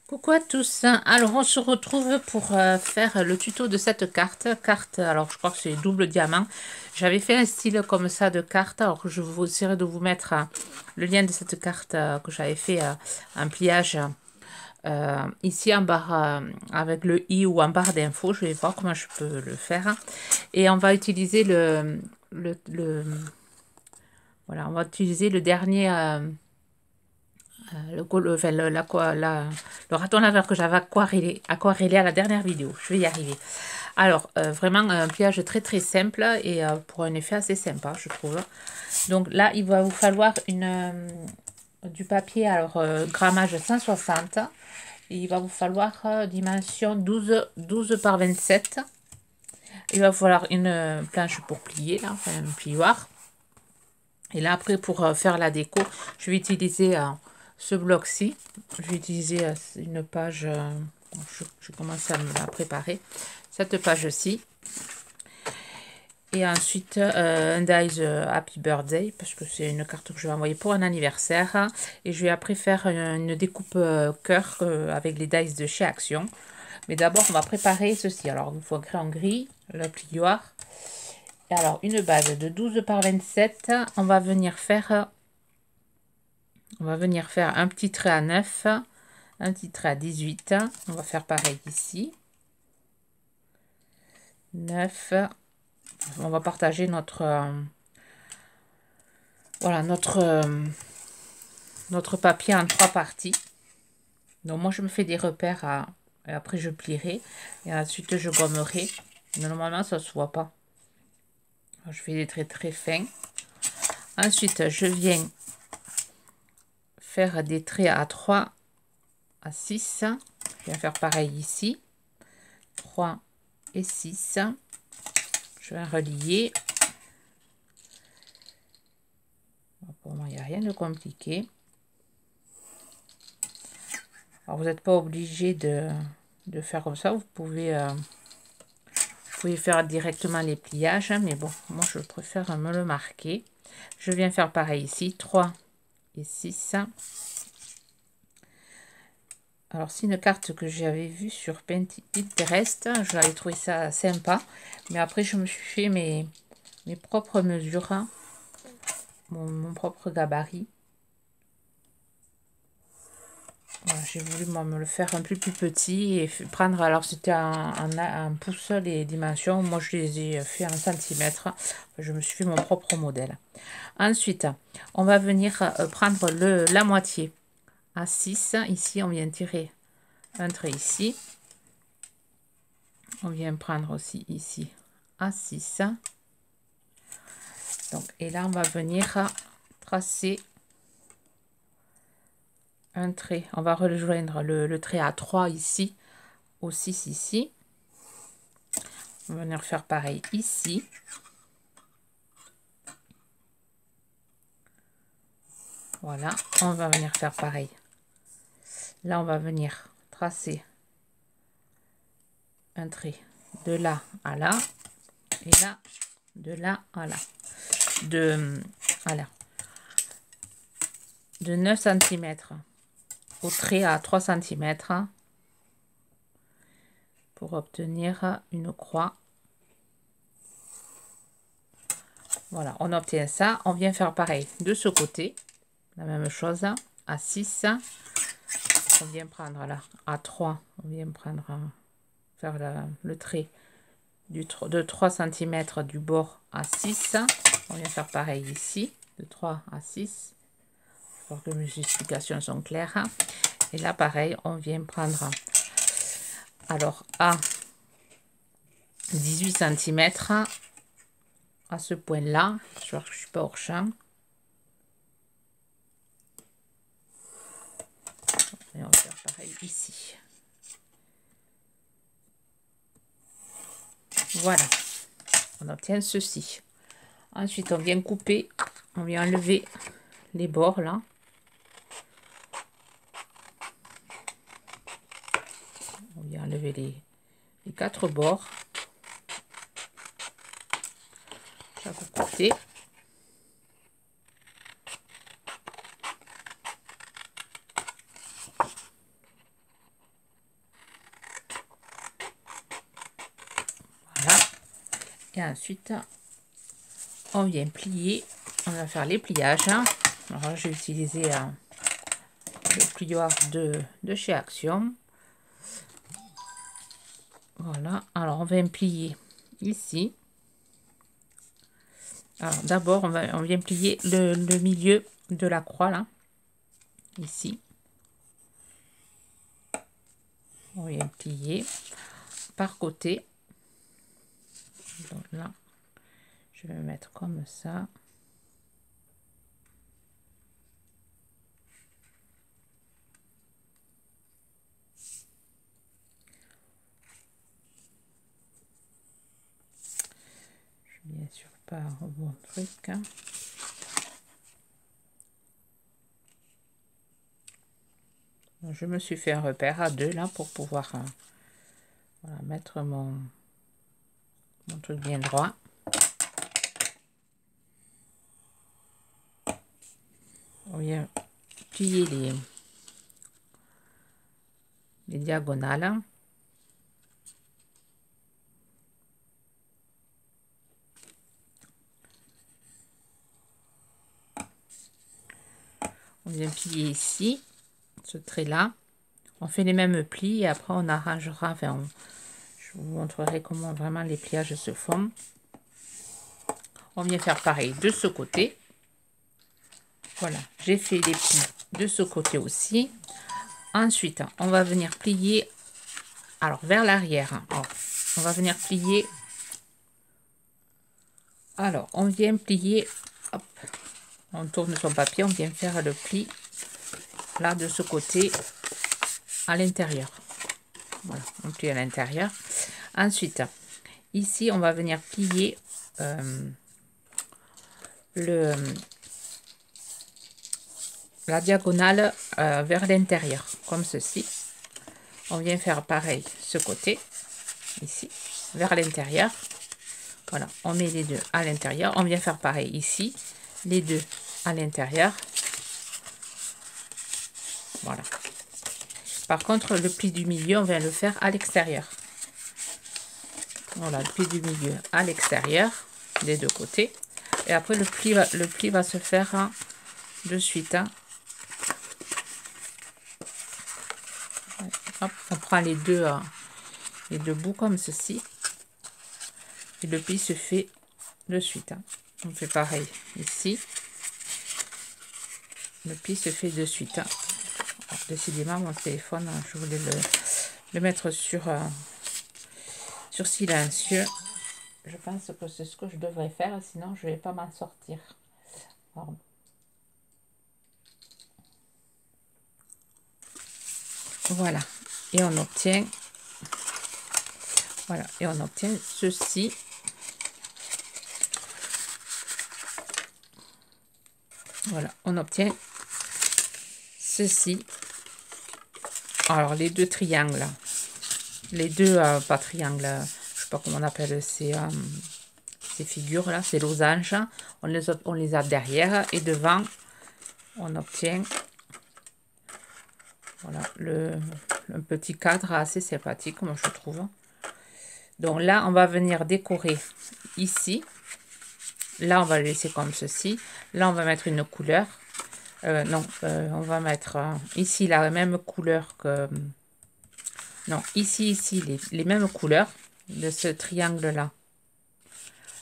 Coucou à tous. Alors, on se retrouve pour faire le tuto de cette carte. Alors, je crois que c'est double diamant. J'avais fait un style comme ça de carte. Alors, je vous essaierai de vous mettre le lien de cette carte que j'avais fait en pliage ici en barre avec le i ou en barre d'infos. Je vais voir comment je peux le faire. Et on va utiliser voilà, on va utiliser le dernier. Le raton laveur que j'avais aquarellé à la dernière vidéo. Je vais y arriver. Alors, vraiment un pliage très très simple et pour un effet assez sympa, je trouve. Donc là, il va vous falloir du papier, alors grammage 160. Et il va vous falloir dimension 12 par 27. Il va vous falloir une planche pour plier, là, enfin un plioir. Et là, après, pour faire la déco, je vais utiliser ce bloc-ci. Je vais utiliser une page, je commence à me la préparer, cette page-ci. Et ensuite, un dies Happy Birthday, parce que c'est une carte que je vais envoyer pour un anniversaire. Et je vais après faire une découpe cœur avec les dies de chez Action. Mais d'abord, on va préparer ceci. Alors, il faut en gris, le plioir. Et alors, une base de 12 par 27. On va venir faire un petit trait à 9, un petit trait à 18. On va faire pareil ici. 9. On va partager notre voilà notre papier en 3 parties. Donc moi je me fais des repères et après je plierai et ensuite je gommerai. Normalement ça se voit pas. Je fais des traits très fins. Ensuite je viens faire des traits à 3 à 6. Je vais faire pareil ici. 3 et 6. Je vais relier. Pour moi, il n'y a rien de compliqué. Alors, vous n'êtes pas obligé de faire comme ça. Vous pouvez faire directement les pliages. Mais bon, moi, je préfère me le marquer. Je viens faire pareil ici. 3 et 6. Alors, c'est une carte que j'avais vue sur Pinterest. J'avais trouvé ça sympa. Mais après, je me suis fait mes propres mesures. Mon propre gabarit. Voilà, j'ai voulu me le faire un peu plus petit et prendre, alors c'était un pouce les dimensions, moi je les ai fait en centimètres, je me suis fait mon propre modèle. Ensuite, on va venir prendre la moitié à 6, ici on vient tirer un trait ici, on vient prendre aussi ici à 6, donc, et là on va venir tracer un trait, on va rejoindre le trait à 3 ici, au 6 ici. On va venir faire pareil ici. Voilà, on va venir faire pareil. Là, on va venir tracer un trait de là à là. Et là, de là à là. De 9 cm au trait à 3 cm pour obtenir une croix. Voilà, on obtient ça. On vient faire pareil de ce côté. La même chose à 6. On vient prendre là à 3. On vient prendre faire le trait de 3 cm du bord à 6. On vient faire pareil ici, de 3 à 6. Pour que mes explications sont claires. Et là, pareil, on vient prendre alors à 18 cm à ce point-là. Je ne suis pas hors champ. Et on va faire pareil ici. Voilà, on obtient ceci. Ensuite, on vient couper, on vient enlever les bords là. On vient enlever les 4 bords. Chaque côté. Et ensuite, on vient plier. On va faire les pliages. Alors, j'ai utilisé le plioir de chez Action. Voilà. Alors, on va plier ici. Alors, d'abord, on vient plier le milieu de la croix, là. Ici. On vient plier par côté. Donc là, je vais me mettre comme ça. Je suis bien sûr pas au bon truc. Hein. Je me suis fait un repère à 2 là pour pouvoir voilà, mettre mon truc bien droit. On vient plier les diagonales. On vient plier ici, ce trait là. On fait les mêmes plis et après on arrangera, enfin je vous montrerai comment vraiment les pliages se font. On vient faire pareil de ce côté. Voilà, j'ai fait les plis de ce côté aussi. Ensuite, on va venir plier, alors vers l'arrière. On va venir plier. Alors, on vient plier, hop, on tourne son papier, on vient faire le pli là de ce côté à l'intérieur. Voilà, on plie à l'intérieur. Ensuite, ici, on va venir plier la diagonale vers l'intérieur, comme ceci. On vient faire pareil ce côté, ici, vers l'intérieur. Voilà, on met les deux à l'intérieur. On vient faire pareil ici, les deux à l'intérieur. Voilà. Par contre, le pli du milieu, on vient le faire à l'extérieur. Voilà, le pli du milieu à l'extérieur, des deux côtés. Et après, le pli va se faire de suite. Hein. Hop, on prend les deux bouts comme ceci. Et le pli se fait de suite. Hein. On fait pareil ici. Le pli se fait de suite. Hein. Alors, décidément, mon téléphone, je voulais le mettre sur silencieux. Je pense que c'est ce que je devrais faire, sinon je ne vais pas m'en sortir. Alors, voilà. Et on obtient, voilà, et on obtient ceci. Voilà, on obtient ceci. Alors, les deux triangles, les deux, pas triangles, je sais pas comment on appelle ces figures là, ces losanges, on les a derrière et devant, on obtient voilà un petit cadre assez sympathique, moi je trouve. Donc là, on va venir décorer ici. Là, on va le laisser comme ceci. Là, on va mettre une couleur. On va mettre ici la même couleur que... Non, ici, les mêmes couleurs de ce triangle-là.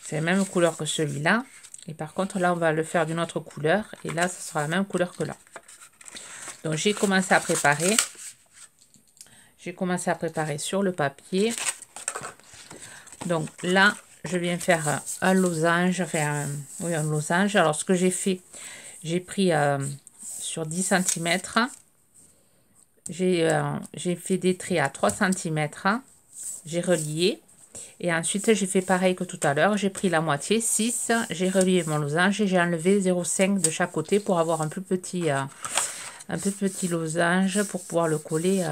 C'est la même couleur que celui-là. Et par contre, là, on va le faire d'une autre couleur. Et là, ce sera la même couleur que là. Donc, j'ai commencé à préparer. J'ai commencé à préparer sur le papier. Donc là, je viens faire un losange. Enfin, oui, un losange. Alors, ce que j'ai fait, j'ai pris sur 10 cm. J'ai fait des traits à 3 cm. J'ai relié. Et ensuite, j'ai fait pareil que tout à l'heure. J'ai pris la moitié, 6. J'ai relié mon losange et j'ai enlevé 0,5 de chaque côté pour avoir un peu petit losange pour pouvoir le coller.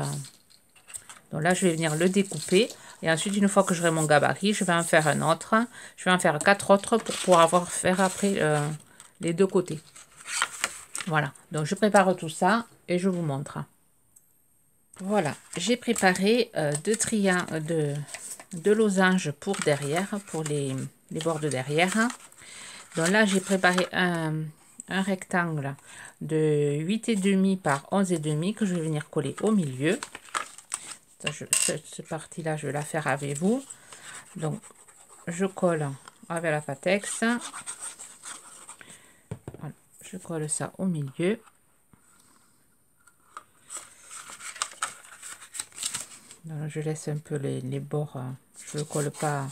Donc là, je vais venir le découper. Et ensuite, une fois que j'aurai mon gabarit, je vais en faire un autre. Je vais en faire 4 autres pour pouvoir faire après les deux côtés. Voilà. Donc, je prépare tout ça et je vous montre. Voilà. J'ai préparé deux triangles, de losanges pour derrière, pour les bords de derrière. Donc là, j'ai préparé un rectangle de 8,5 par 11,5 que je vais venir coller au milieu. Cette partie-là, je vais la faire avec vous. Donc, je colle avec la Pattex. Voilà, je colle ça au milieu. Donc, je laisse un peu les bords, je ne colle pas,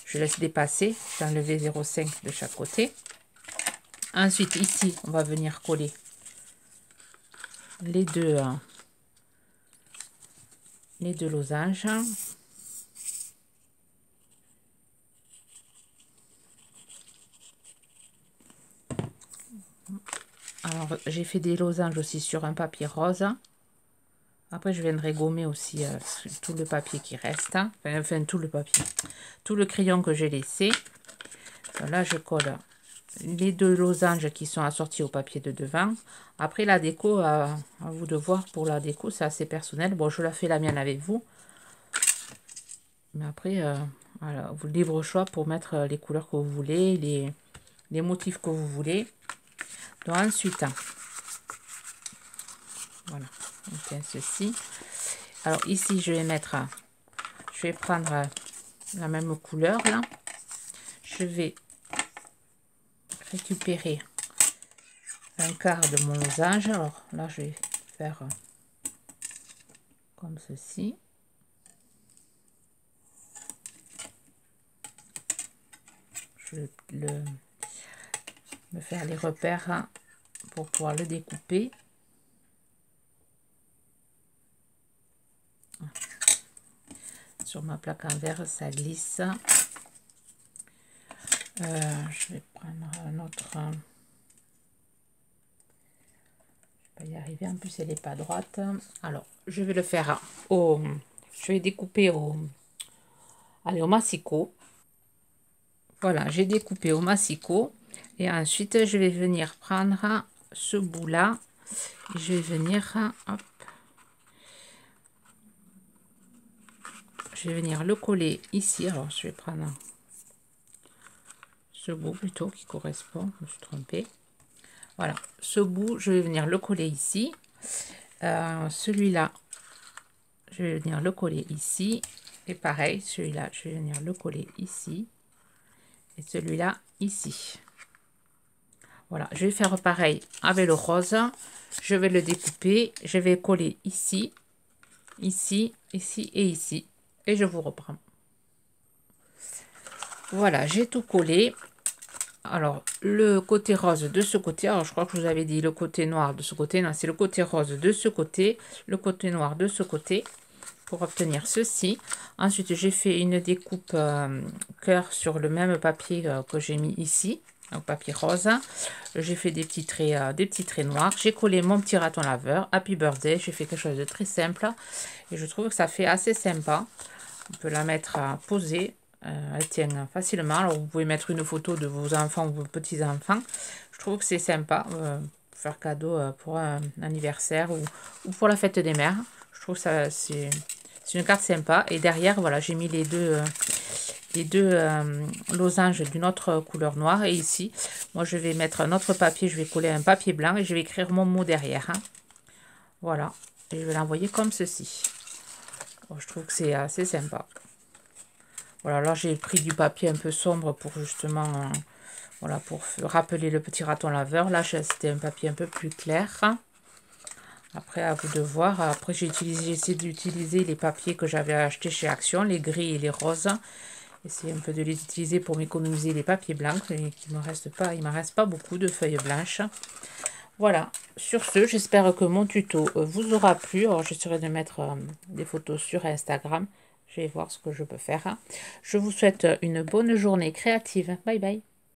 je laisse dépasser, j'ai enlevé 0,5 de chaque côté. Ensuite, ici, on va venir coller les deux losanges. Alors, j'ai fait des losanges aussi sur un papier rose. Après, je viendrai gommer aussi tout le papier qui reste. Enfin, tout le papier. Tout le crayon que j'ai laissé. Donc là, je colle les deux losanges qui sont assortis au papier de devant. Après, la déco, à vous de voir pour la déco, c'est assez personnel. Bon, je la fais la mienne avec vous. Mais après, voilà, vous libre choix pour mettre les couleurs que vous voulez, les motifs que vous voulez. Donc ensuite, voilà, on ceci. Alors ici, je vais prendre la même couleur là. Je vais récupérer un quart de mon losange. Alors là, je vais faire comme ceci. Je vais me faire les repères pour pouvoir le découper. Sur ma plaque en verre, ça glisse. Je vais prendre un autre. Je vais pas y arriver. En plus, elle n'est pas droite. Alors, je vais le faire je vais découper au massicot. Voilà, j'ai découpé au massicot. Et ensuite, je vais venir prendre ce bout-là. Je vais venir, hop, je vais venir le coller ici. Alors, je vais prendre ce bout plutôt qui correspond. Je me suis trompée. Voilà, ce bout, je vais venir le coller ici. Celui-là, je vais venir le coller ici. Et pareil, celui-là, je vais venir le coller ici. Et celui-là, ici. Voilà, je vais faire pareil avec le rose. Je vais le découper. Je vais coller ici, ici, ici et ici. Et je vous reprends. Voilà, j'ai tout collé. Alors, le côté rose de ce côté, alors je crois que je vous avais dit le côté noir de ce côté. Non, c'est le côté rose de ce côté, le côté noir de ce côté, pour obtenir ceci. Ensuite, j'ai fait une découpe cœur sur le même papier que j'ai mis ici, donc papier rose. J'ai fait des petits traits noirs. J'ai collé mon petit raton laveur, Happy Birthday. J'ai fait quelque chose de très simple et je trouve que ça fait assez sympa. On peut la mettre à poser. Elle tient facilement. Alors vous pouvez mettre une photo de vos enfants ou vos petits enfants. Je trouve que c'est sympa faire cadeau pour un anniversaire ou pour la fête des mères. Je trouve ça c'est une carte sympa. Et derrière, voilà, j'ai mis les deux losanges d'une autre couleur noire. Et ici, moi je vais mettre un autre papier. Je vais coller un papier blanc et je vais écrire mon mot derrière. Voilà, et je vais l'envoyer comme ceci. Bon, je trouve que c'est assez sympa. Voilà, là j'ai pris du papier un peu sombre pour justement, voilà, pour rappeler le petit raton laveur. Là c'était un papier un peu plus clair. Après, à vous de voir. Après, j'ai essayé d'utiliser les papiers que j'avais achetés chez Action, les gris et les roses. Essayer un peu de les utiliser pour m'économiser les papiers blancs. Et qu'il il m'en reste pas beaucoup de feuilles blanches. Voilà, sur ce, j'espère que mon tuto vous aura plu. Alors, j'essaierai de mettre des photos sur Instagram. Je vais voir ce que je peux faire. Je vous souhaite une bonne journée créative. Bye bye.